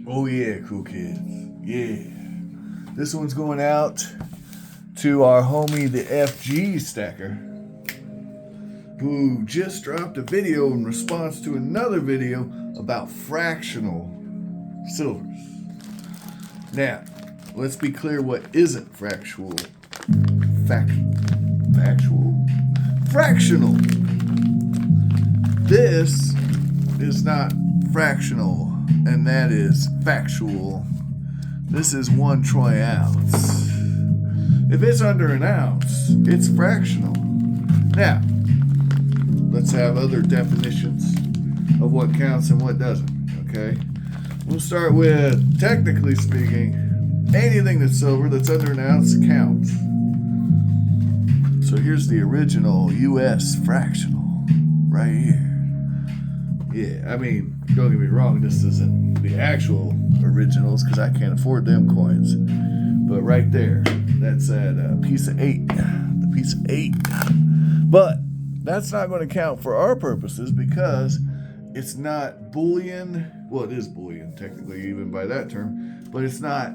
Oh yeah, cool kids. Yeah. This one's going out to our homie, the FG Stacker, who just dropped a video in response to another video about fractional silvers. Now, let's be clear what isn't fractional. This is not fractional, and that is factual. This is 1 troy ounce. If it's under an ounce, it's fractional. Now, let's have other definitions of what counts and what doesn't, okay? We'll start with, technically speaking, anything that's silver that's under an ounce counts. So here's the original US fractional right here. Yeah, I mean, don't get me wrong, this isn't the actual originals because I can't afford them coins. But right there, that's at piece of 8. The piece of 8. But that's not going to count for our purposes because it's not bullion. Well, it is bullion, technically, even by that term. But it's not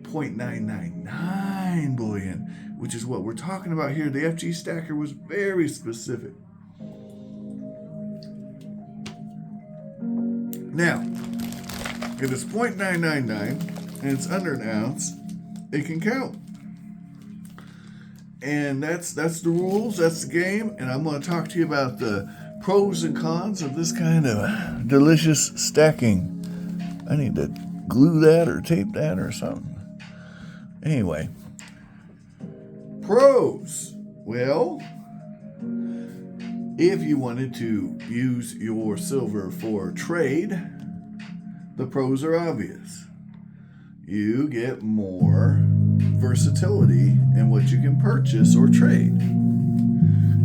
0.999 bullion, which is what we're talking about here. The FG Stacker was very specific. Now, if it's 0.999 and it's under an ounce, it can count. And that's the rules, that's the game, and I'm going to talk to you about the pros and cons of this kind of delicious stacking. I need to glue that or tape that or something. Anyway, pros. Well, if you wanted to use your silver for trade, the pros are obvious. You get more versatility in what you can purchase or trade.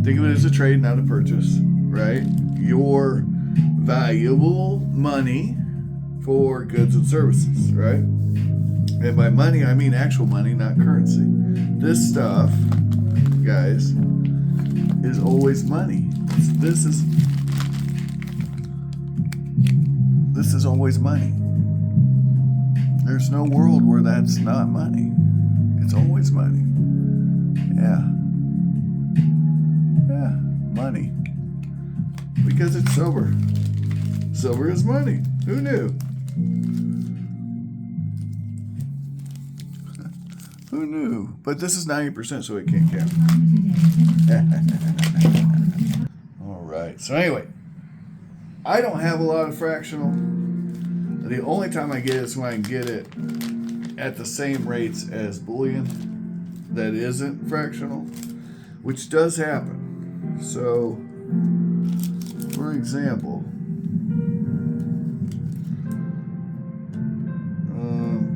Think of it as a trade, not a purchase, right? Your valuable money for goods and services, right? And by money, I mean actual money, not currency. This stuff, guys, is always money. This is always money. There's no world where that's not money. It's always money. Yeah, money. Because it's silver. Silver is money. Who knew? Who knew? But this is 90%, so it can't count. All right. So anyway, I don't have a lot of fractional. The only time I get it is when I can get it at the same rates as bullion that isn't fractional, which does happen. So, for example,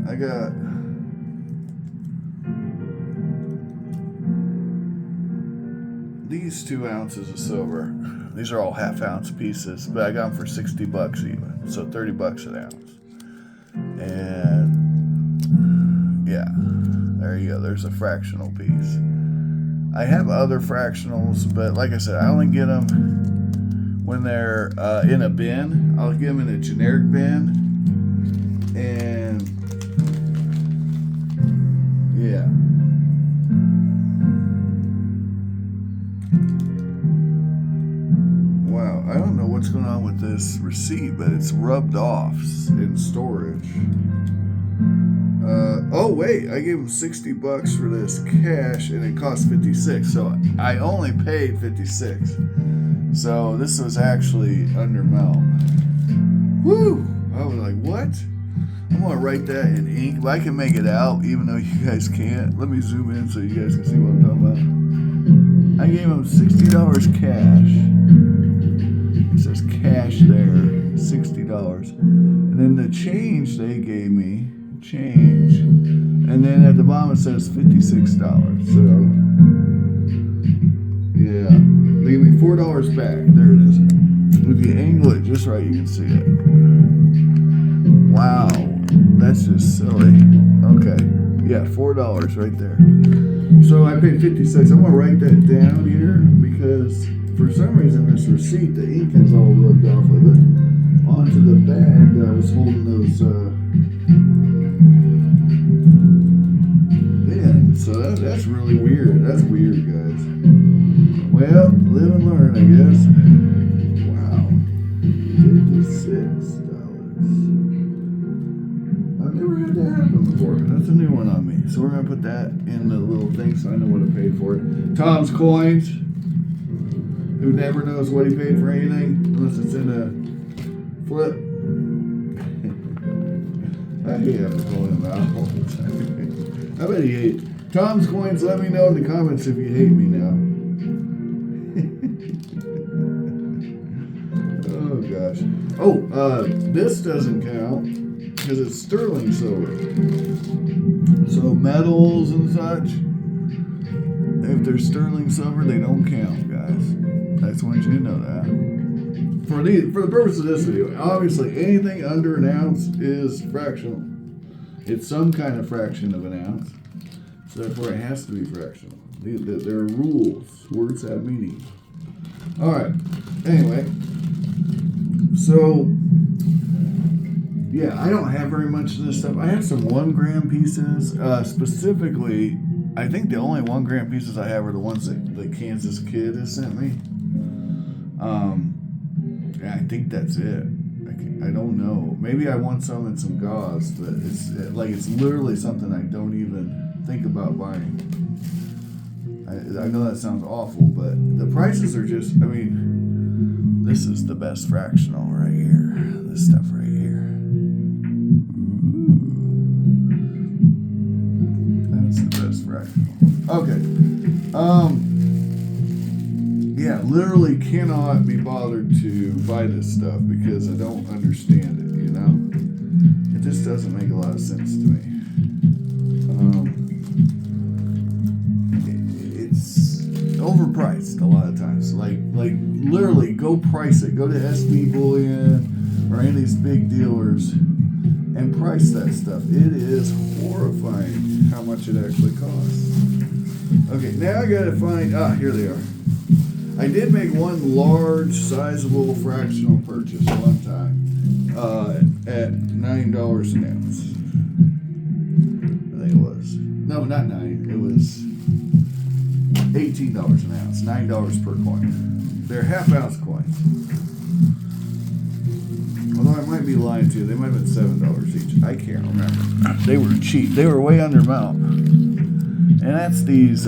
I got these 2 ounces of silver. These are all half-ounce pieces, but I got them for $60 even, so $30 an ounce. And yeah, there you go. There's a fractional piece. I have other fractionals, but like I said, I only get them when they're in a bin. I'll get them in a generic bin, and yeah. Wow, I don't know what's going on with this receipt, but it's rubbed off in storage. Oh wait, I gave him $60 for this cash, and it cost $56. So I only paid $56. So this was actually under melt. Woo! I was like, what? I'm gonna write that in ink, but I can make it out, even though you guys can't. Let me zoom in so you guys can see what I'm talking about. I gave him $60 cash. It says cash there, $60. And then the change they gave me, and then at the bottom it says $56. So, yeah, they gave me $4 back. There it is. If you angle it just right, you can see it. Wow, that's just silly. Okay, yeah, $4 right there. So I paid $56. I'm gonna write that down here because for some reason this receipt, the ink is all rubbed off of it onto the bag that I was holding those That's really weird. That's weird, guys. Well, live and learn, I guess. Wow. $56. I've never had that happen before. That's a new one on me. So we're going to put that in the little thing so I know what I paid for it. Tom's Coins. Who never knows what he paid for anything unless it's in a flip. I hate having to pull him out all the time. I bet he hates. Tom's Coins, let me know in the comments if you hate me now. Oh gosh. Oh, this doesn't count because it's sterling silver. So metals and such, if they're sterling silver, they don't count, guys. I just want you to know that. For the purpose of this video, obviously anything under an ounce is fractional. It's some kind of fraction of an ounce. So therefore it has to be fractional. There are rules. Words have meaning. Alright. Anyway. So, yeah, I don't have very much of this stuff. I have some 1 gram pieces. Specifically, I think the only 1 gram pieces I have are the ones that the Kansas Kid has sent me. Yeah, I think that's it. I don't know. Maybe I want some and some gauze, but it's literally something I don't even think about buying. I know that sounds awful, but the prices are just, I mean, this is the best fractional right here. This stuff right here. Ooh. That's the best fractional. Okay. Yeah, literally cannot be bothered to buy this stuff because I don't understand it, you know? It just doesn't make a lot of sense to me. It's overpriced a lot of times. Like literally go price it. Go to SB Bullion or any of these big dealers and price that stuff. It is horrifying how much it actually costs. Okay, now I gotta find, here they are. I did make one large, sizable fractional purchase one time at $9 an ounce. I think it was. No, not 9. It was $18 an ounce. $9 per coin. They're half-ounce coins. Although I might be lying to you. They might have been $7 each. I can't remember. They were cheap. They were way under mount. And that's these...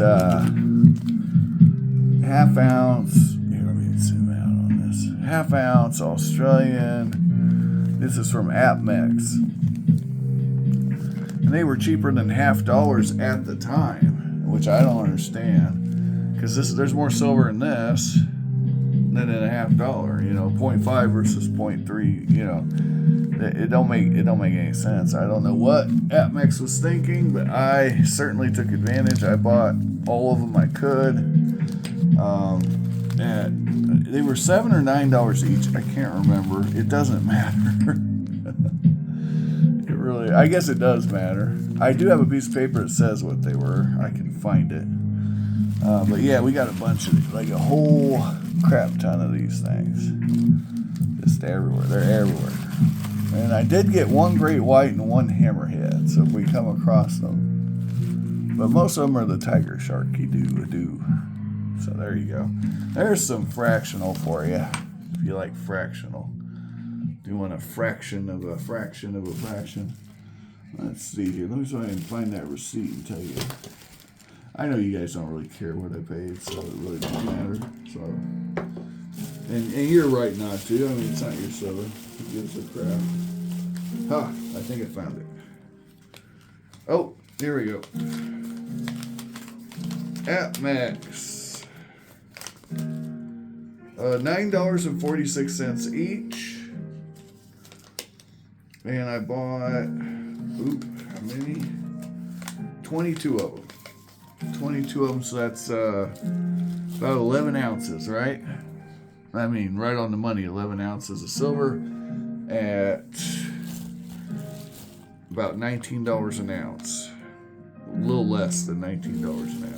half ounce, here, let me zoom out on this. Half ounce Australian. This is from AppMex. And they were cheaper than $half at the time, which I don't understand. Because there's more silver in this than in $half, you know, 0.5 versus 0.3, you know. It don't make any sense. I don't know what AppMex was thinking, but I certainly took advantage. I bought all of them I could. And they were $7 or $9 each. I can't remember. It doesn't matter. It really, I guess it does matter. I do have a piece of paper that says what they were. I can find it. But yeah, we got a bunch of, like a whole crap ton of these things. Just everywhere. They're everywhere. And I did get one great white and one hammerhead. So if we come across them, but most of them are the tiger sharky doo. So there you go. There's some fractional for you, if you like fractional. Doing a fraction of a fraction of a fraction. Let's see here. Let me try and find that receipt and tell you. I know you guys don't really care what I paid, so it really doesn't matter. So, and you're right not to. I mean, it's not your silver. Who gives a crap? Ha! I think I found it. Oh, here we go. AppMex. $9.46 each. And I bought, how many? 22 of them. 22 of them, so that's about 11 ounces, right? I mean, right on the money, 11 ounces of silver at about $19 an ounce. A little less than $19 an ounce.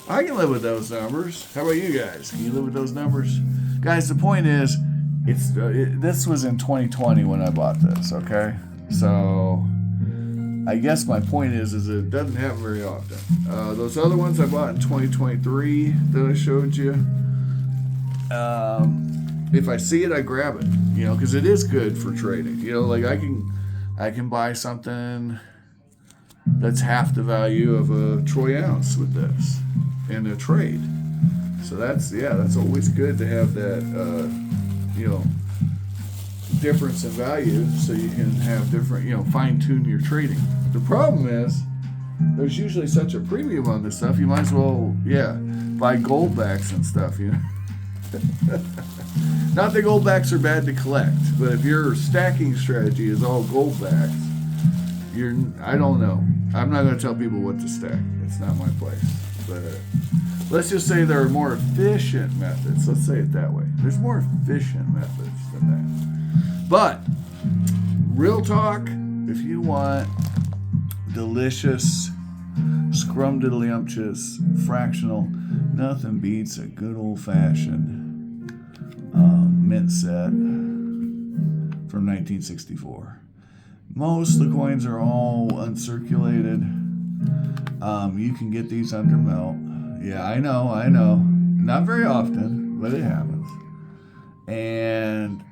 I can live with those numbers. How about you guys? Can you live with those numbers? Guys, the point is, this was in 2020 when I bought this, okay? So, I guess my point is it doesn't happen very often. Those other ones I bought in 2023 that I showed you, if I see it, I grab it. Because it is good for trading. Like I can buy something that's half the value of a troy ounce with this in a trade. So that's always good to have that, difference in value, so you can have different, fine tune your trading. The problem is there's usually such a premium on this stuff. You might as well, buy gold backs and stuff. Not that gold backs are bad to collect, but if your stacking strategy is all gold backs, I don't know. I'm not going to tell people what to stack. It's not my place. But let's just say there are more efficient methods. Let's say it that way. There's more efficient methods than that. But real talk, if you want delicious, scrumdiddlyumptious, fractional, nothing beats a good old-fashioned mint set from 1964. Most of the coins are all uncirculated. You can get these under melt. Yeah, I know. Not very often, but it happens. And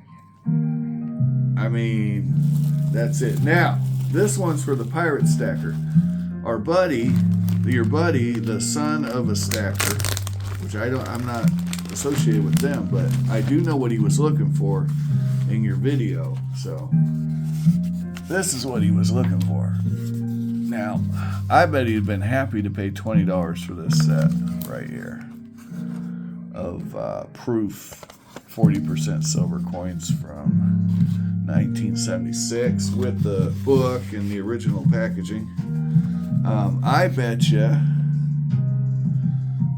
I mean, that's it. Now, this one's for the pirate stacker. Your buddy, the son of a stacker, which I'm not associated with them, but I do know what he was looking for in your video. So this is what he was looking for. Now, I bet he'd been happy to pay $20 for this set right here of proof 40% silver coins from 1976 with the book and the original packaging. I bet you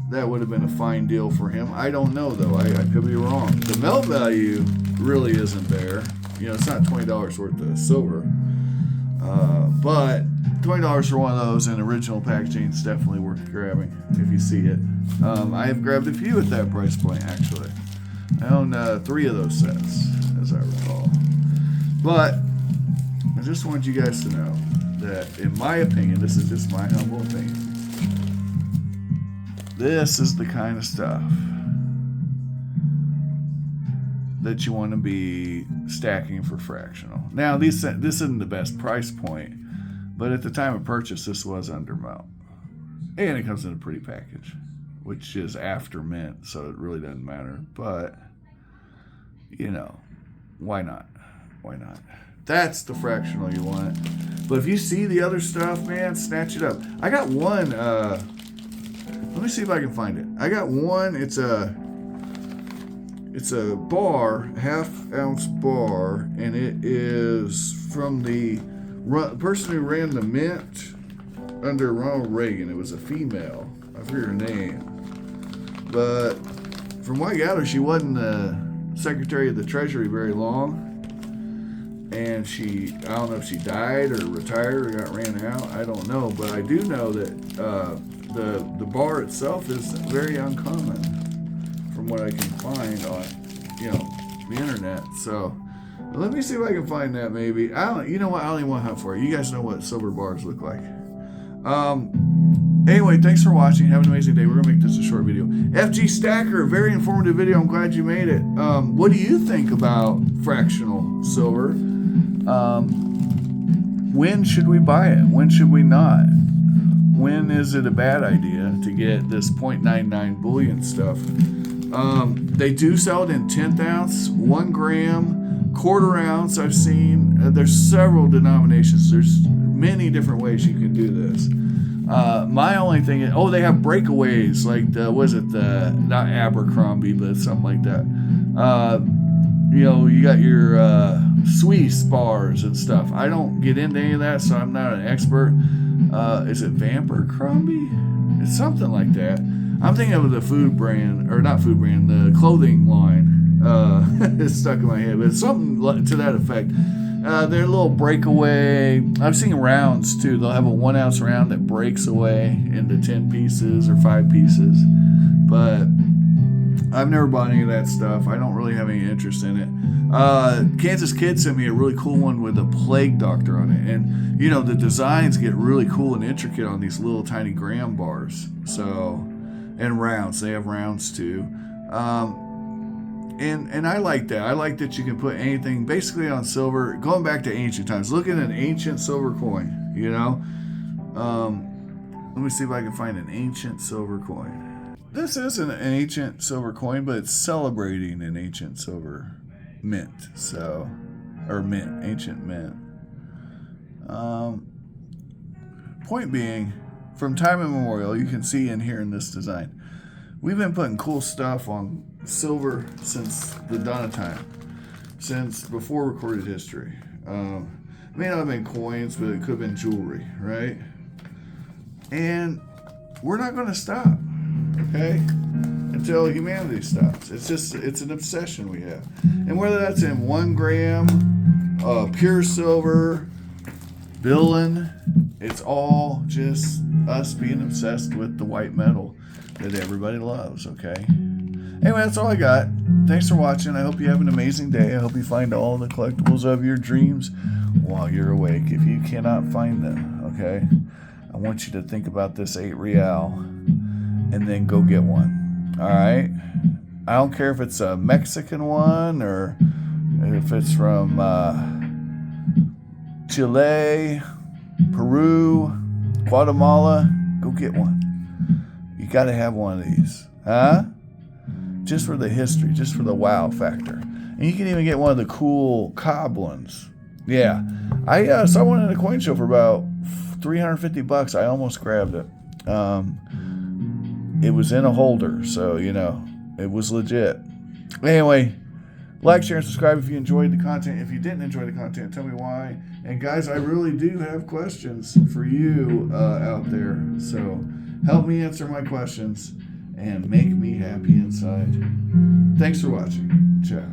that would have been a fine deal for him. I don't know, though. I could be wrong. The melt value really isn't there. It's not $20 worth of silver. But $20 for one of those in original packaging is definitely worth grabbing if you see it. I have grabbed a few at that price point, actually. I own 3 of those sets, as I recall. But I just want you guys to know that, in my opinion, this is just my humble opinion, this is the kind of stuff that you want to be stacking for fractional. Now, this isn't the best price point, but at the time of purchase, this was under melt. And it comes in a pretty package, which is after mint, so it really doesn't matter. But, why not? Why not? That's the fractional you want. But if you see the other stuff, man, snatch it up. I got one, let me see if I can find it. I got one, it's a bar, half-ounce bar, and it is from the person who ran the mint under Ronald Reagan. It was a female. I forget her name. But from what I gather, she wasn't the Secretary of the Treasury very long. And I don't know if she died or retired or got ran out. I don't know. But I do know that the bar itself is very uncommon from what I can find on, the internet. So let me see if I can find that maybe. You know what? I don't even want to hunt for it. You guys know what silver bars look like. Anyway, thanks for watching. Have an amazing day. We're going to make this a short video. FG Stacker, very informative video. I'm glad you made it. What do you think about fractional silver? When should we buy it? When should we not? When is it a bad idea to get this 0.99 bullion stuff? They do sell it in 10th ounce, 1 gram, quarter ounce. I've seen. There's several denominations. There's many different ways you can do this. My only thing is, they have breakaways like not Abercrombie, but something like that. You got your Swiss bars and stuff. I don't get into any of that, so I'm not an expert. Is it Vampercrombie? It's something like that. I'm thinking of the food brand, or not food brand, the clothing line. It's stuck in my head, but it's something to that effect. They're a little breakaway. I've seen rounds too. They'll have a 1 ounce round that breaks away into 10 pieces or 5 pieces. But I've never bought any of that stuff. I don't really have any interest in it. Kansas Kid sent me a really cool one with a plague doctor on it. And, you know, the designs get really cool and intricate on these little tiny gram bars. So, and rounds. They have rounds too. And I like that. I like that you can put anything basically on silver. Going back to ancient times. Look at an ancient silver coin, you know. Let me see if I can find an ancient silver coin. This isn't an ancient silver coin, but it's celebrating an ancient silver mint. So, or mint, ancient mint. Point being, from time immemorial, you can see in here in this design, we've been putting cool stuff on silver since the dawn of time, since before recorded history. It may not have been coins, but it could have been jewelry, right? And we're not going to stop. Okay? Until humanity stops. It's an obsession we have. And whether that's in 1 gram, pure silver, billion, it's all just us being obsessed with the white metal that everybody loves, okay? Anyway, that's all I got. Thanks for watching. I hope you have an amazing day. I hope you find all the collectibles of your dreams while you're awake. If you cannot find them, okay? I want you to think about this 8 real and then go get one. All right? I don't care if it's a Mexican one or if it's from Chile, Peru, Guatemala. Go get one. You got to have one of these. Huh? Just for the history, just for the wow factor. And you can even get one of the cool cob ones. Yeah. I saw one in a coin show for about $350. I almost grabbed it. It was in a holder, so, you know, it was legit. Anyway, like, share, and subscribe if you enjoyed the content. If you didn't enjoy the content, tell me why. And, guys, I really do have questions for you out there. So help me answer my questions and make me happy inside. Thanks for watching. Ciao.